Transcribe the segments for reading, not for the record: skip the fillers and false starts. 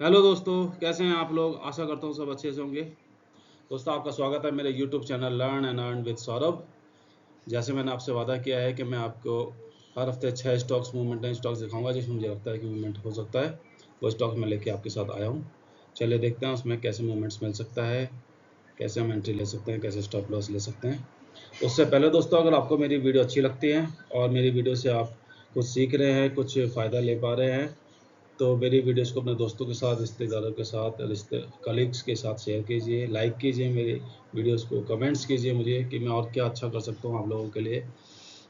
Hello दोस्तों, कैसे हैं आप लोग। आशा करता हूँ सब अच्छे से होंगे। दोस्तों, आपका स्वागत है मेरे YouTube channel learn and earn with Saurabh. जैसे मैंने आपसे वादा किया है कि मैं आपको हर हफ्ते 6 स्टॉक्स मूवमेंट स्टॉक्स दिखाऊंगा जिसमें मुझे लगता है कि मूवमेंट हो सकता है। वो स्टॉक मैं लेके आपके साथ आया हूँ। चलिए देखते हैं उसमें कैसे मूवमेंट्स मिल सकता है, कैसे हम एंट्री ले सकते हैं, कैसे स्टॉप लॉस ले सकते हैं। उससे पहले दोस्तों, अगर आपको मेरी वीडियो अच्छी लगती है और मेरी वीडियो से आप कुछ सीख रहे हैं, कुछ फ़ायदा ले पा रहे हैं, तो मेरी वीडियोस को अपने दोस्तों के साथ, रिश्तेदारों के साथ, कलीग्स के साथ शेयर कीजिए, लाइक कीजिए मेरी वीडियोस को, कमेंट्स कीजिए मुझे कि मैं और क्या अच्छा कर सकता हूँ आप लोगों के लिए,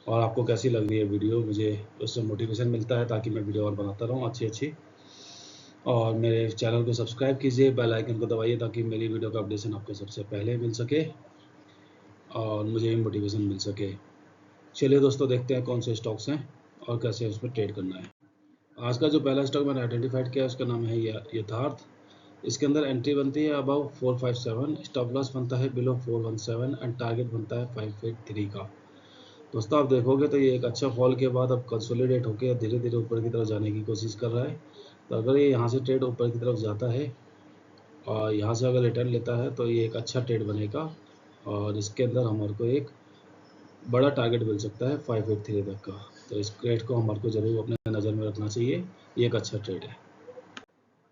और आपको कैसी लग रही है वीडियो। मुझे उससे मोटिवेशन मिलता है ताकि मैं वीडियो और बनाता रहूँ अच्छी अच्छी। और मेरे चैनल को सब्सक्राइब कीजिए, बेल आइकन को दबाइए ताकि मेरी वीडियो का अपडेशन आपको सबसे पहले मिल सके और मुझे भी मोटिवेशन मिल सके। चलिए दोस्तों, देखते हैं कौन से स्टॉक्स हैं और कैसे उसमें ट्रेड करना है। आज का जो पहला स्टॉक मैंने आइडेंटिफाइड किया उसका नाम है यथार्थ। इसके अंदर एंट्री बनती है अबव 457, स्टॉप लॉस बनता है बिलो 417 एंड टारगेट बनता है 583 का। दोस्तों, आप देखोगे तो ये एक अच्छा फॉल के बाद अब कंसोलिडेट होकर धीरे धीरे ऊपर की तरफ जाने की कोशिश कर रहा है। तो अगर ये यहाँ से ट्रेड ऊपर की तरफ जाता है और यहाँ से अगर रिटर्न लेता है तो ये एक अच्छा ट्रेड बनेगा और इसके अंदर हमारे को एक बड़ा टारगेट मिल सकता है 583 तक का। तो इस ट्रेड को हमारे को जरूर अपने नज़र में रखना चाहिए, ये एक अच्छा ट्रेड है।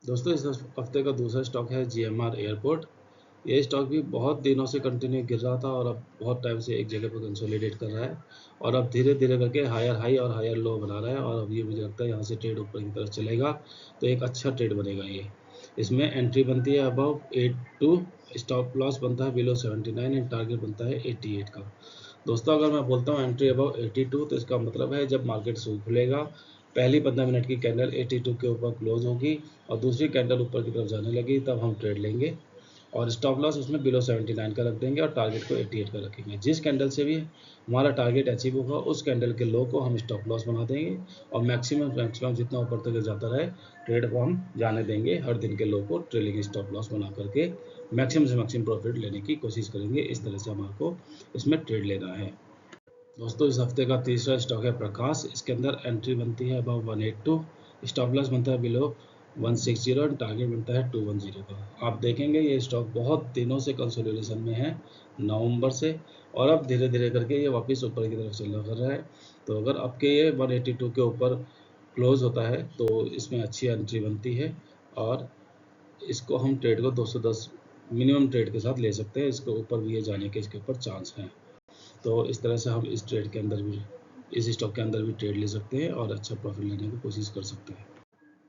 दोस्तों, इस हफ्ते का दूसरा स्टॉक है जीएमआर एयरपोर्ट। ये स्टॉक भी बहुत दिनों से कंटिन्यू गिर रहा था और अब बहुत टाइम से एक जगह पर कंसोलिडेट कर रहा है और अब धीरे धीरे करके हायर हाई और हायर लो बना रहा है और अब ये मुझे लगता है यहाँ से ट्रेड ऊपर की तरफ चलेगा तो एक अच्छा ट्रेड बनेगा ये। इसमें एंट्री बनती है अबव 82, स्टॉप लॉस बनता है बिलो 79 एंड टारगेट बनता है 88 का। दोस्तों, अगर मैं बोलता हूँ एंट्री अबव 82 तो इसका मतलब है जब मार्केट खुलेगा, पहली 15 मिनट की कैंडल 82 के ऊपर क्लोज होगी और दूसरी कैंडल ऊपर की तरफ जाने लगी, तब हम ट्रेड लेंगे और स्टॉप लॉस उसमें बिलो 79 का रख देंगे और टारगेट को 88 का रखेंगे। जिस कैंडल से भी हमारा टारगेट अचीव होगा उस कैंडल के लो को हम स्टॉप लॉस बना देंगे और मैक्सिमम जितना ऊपर तक जाता रहे ट्रेड को हम जाने देंगे। हर दिन के लो को ट्रेलिंग स्टॉप लॉस बना करके मैक्सिमम से मैक्सिमम प्रॉफिट लेने की कोशिश करेंगे। इस तरह से हमारे को इसमें ट्रेड लेना है। दोस्तों, इस हफ्ते का तीसरा स्टॉक है प्रकाश। इसके अंदर एंट्री बनती है अबव 182, स्टॉप लॉस बनता है बिलो 160 और टारगेट बनता है 210 का। आप देखेंगे ये स्टॉक बहुत दिनों से कंसोलिडेशन में है, नवंबर से, और अब धीरे धीरे करके ये वापस ऊपर की तरफ चल कर रहा है। तो अगर आपके ये 182 के ऊपर क्लोज होता है तो इसमें अच्छी एंट्री बनती है और इसको हम ट्रेड को 210 मिनिमम ट्रेड के साथ ले सकते हैं। इसके ऊपर भी ये जाने के इसके ऊपर चांस हैं। तो इस तरह से हम इस ट्रेड के अंदर भी, इस स्टॉक के अंदर भी ट्रेड ले सकते हैं और अच्छा प्रॉफिट लेने की कोशिश कर सकते हैं।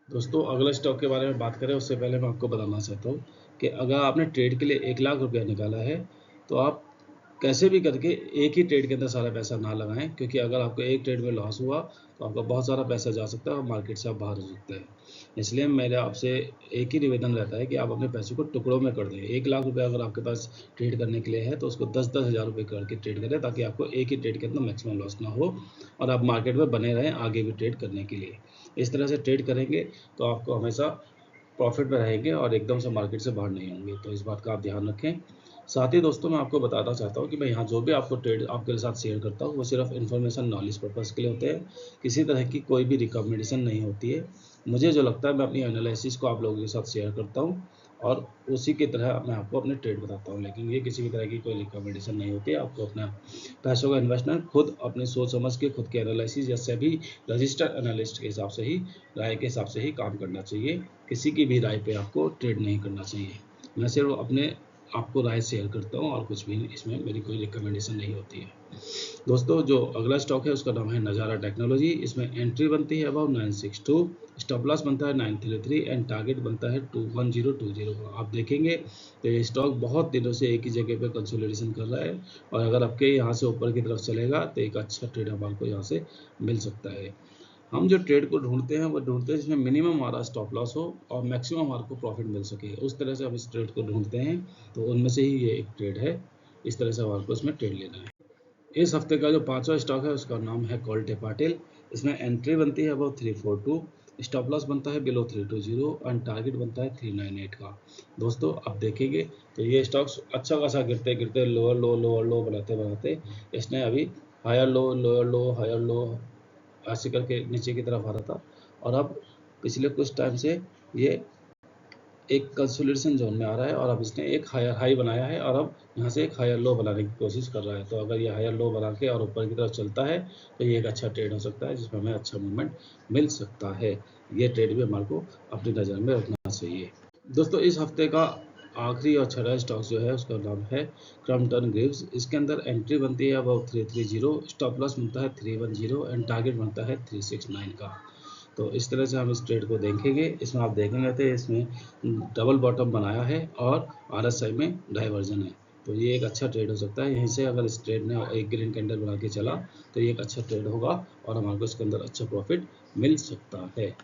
दोस्तों, अगला स्टॉक के बारे में बात करें उससे पहले मैं आपको बताना चाहता हूँ कि अगर आपने ट्रेड के लिए 1 लाख रुपया निकाला है तो आप कैसे भी करके एक ही ट्रेड के अंदर सारा पैसा ना लगाएं, क्योंकि अगर आपको एक ट्रेड में लॉस हुआ तो आपका बहुत सारा पैसा जा सकता है और मार्केट से आप बाहर हो सकते हैं। इसलिए मेरा आपसे एक ही निवेदन रहता है कि आप अपने पैसे को टुकड़ों में कर दें। 1 लाख रुपया अगर आपके पास ट्रेड करने के लिए है तो उसको 10-10 हज़ार रुपये करके ट्रेड करें ताकि आपको एक ही ट्रेड के अंदर मैक्सिमम लॉस ना हो और आप मार्केट में बने रहें आगे भी ट्रेड करने के लिए। इस तरह से ट्रेड करेंगे तो आपको हमेशा प्रॉफिट में रहेंगे और एकदम से मार्केट से बाहर नहीं होंगे। तो इस बात का आप ध्यान रखें। साथ ही दोस्तों, मैं आपको बताना चाहता हूँ कि मैं यहाँ जो भी आपको ट्रेड आपके साथ शेयर करता हूँ वो सिर्फ इन्फॉर्मेशन नॉलेज पर्पज़ के लिए होते हैं। किसी तरह की कोई भी रिकमेंडेशन नहीं होती है। मुझे जो लगता है मैं अपनी एनालिसिस को आप लोगों के साथ शेयर करता हूँ और उसी की तरह मैं आपको अपने ट्रेड बताता हूँ, लेकिन ये किसी भी तरह की कोई रिकमेंडेशन नहीं होती है। आपको अपना पैसों का इन्वेस्टमेंट खुद अपनी सोच समझ के, खुद के एनालिसिस या सभी रजिस्टर्ड एनालिस्ट के हिसाब से ही, राय के हिसाब से ही काम करना चाहिए। किसी की भी राय पे आपको ट्रेड नहीं करना चाहिए। मैं सिर्फ अपने आपको राय शेयर करता हूँ और कुछ भी इसमें मेरी कोई रिकमेंडेशन नहीं होती है। दोस्तों, जो अगला स्टॉक है उसका नाम है नज़ारा टेक्नोलॉजी। इसमें एंट्री बनती है अबाउट 962, स्टॉप लॉस बनता है 933 एंड टारगेट बनता है 21020 का। आप देखेंगे तो ये स्टॉक बहुत दिनों से एक ही जगह पे कंसोलिडेशन कर रहा है और अगर आपके यहाँ से ऊपर की तरफ चलेगा तो एक अच्छा ट्रेड आपको यहाँ से मिल सकता है। हम जो ट्रेड को ढूंढते हैं वो ढूंढते हैं जिसमें मिनिमम हमारा स्टॉप लॉस हो और मैक्सिमम हमारे को प्रॉफिट मिल सके। उस तरह से हम इस ट्रेड को ढूंढते हैं, तो उनमें से ही ये एक ट्रेड है। इस तरह से हमारे को इसमें ट्रेड लेना है। इस हफ्ते का जो पांचवा स्टॉक है उसका नाम है कोल्टे पाटिल। इसमें एंट्री बनती है अबाउट 342, स्टॉप लॉस बनता है बिलो 320 एंड टारगेट बनता है 398 का। दोस्तों, आप देखेंगे तो ये स्टॉक्स अच्छा खासा गिरते गिरते लोअर लो बनाते बनाते इसने अभी higher low lower low higher low ऐसे करके नीचे की तरफ आ रहा था और अब पिछले कुछ टाइम से ये एक कंसोलिडेशन जोन में आ रहा है और अब इसने एक हायर हाई बनाया है और अब यहाँ से एक हायर लो बनाने की कोशिश कर रहा है। तो अगर ये हायर लो बना के और ऊपर की तरफ चलता है तो ये एक अच्छा ट्रेड हो सकता है जिसमें हमें अच्छा मूवमेंट मिल सकता है। ये ट्रेड भी हमारे को अपनी नज़र में रखना चाहिए। दोस्तों इस हफ्ते का आखिरी और छठा स्टॉक जो है उसका नाम है क्रम्पटन ग्रीव्स। इसके अंदर एंट्री बनती है अब 330, स्टॉप लॉस बनता है 310 एंड टारगेट बनता है 369 का। तो इस तरह से हम इस ट्रेड को देखेंगे। इसमें आप देखेंगे तो इसमें डबल बॉटम बनाया है और RSI में डाइवर्जन है। तो ये एक अच्छा ट्रेड हो सकता है। यहीं से अगर इस ट्रेड ने एक ग्रीन कैंडल बना के चला तो ये एक अच्छा ट्रेड होगा और हमारे को इसके अंदर अच्छा प्रॉफिट मिल सकता है।